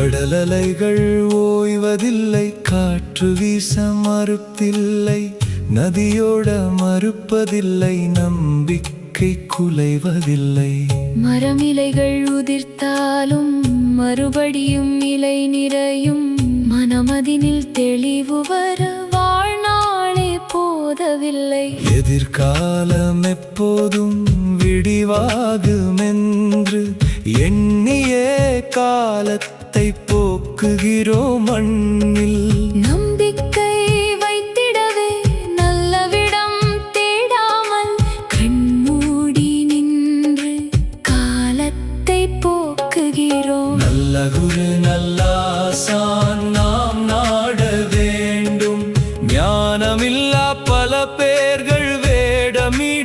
கடலலைகள் ஓய்வதில்லை, காற்று வீச மறுப்பில்லை, நதியோட மறுப்பதில்லை, நம்பிக்கை குலைவதில்லை. மரமிலைகள் உதிர்த்தாலும் மறுபடியும் இலை நிறையும், மனமதினில் தெளிவு வர வாழ்நாளே போதவில்லை. எதிர்காலம் எப்போதும் விடிவாகுமென்று எண்ணியே காலத்தை போக்குகிறோம் மண்ணில். நம்பிக்கை வைத்திடவே நல்லவிடம் தேடாமல் கண்மூடி நின்று காலத்தை போக்குகிறோம். நல்ல குரு நல்லாசான் நாம் நாட வேண்டும், ஞானமில்லா பல பேர்கள் வேடமிடுகின்றார்.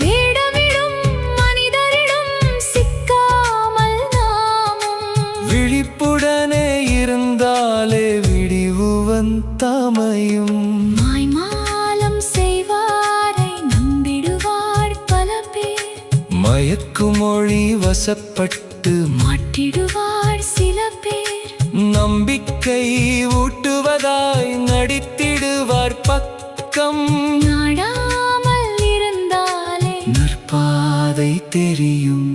வேடமிடும் மனிதரிடம் சிக்காமல் நாமும் விழிப்புடனே இருந்தாலே விடிவுவன் தமையும். மாய்மாலம் செய்வாரை நம்பிடுவார் பல பேர், மயக்குமொழி வசப்பட்டு மாட்டிடுவார் சில பேர். நம்பிக்கை ஊட்டுவதாய் நடித்திடுவார் பக்கம், நாடாமல் இருந்தாலே நற்பாதை தெரியும்.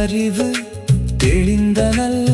அறிவு தெளிந்த நல்ல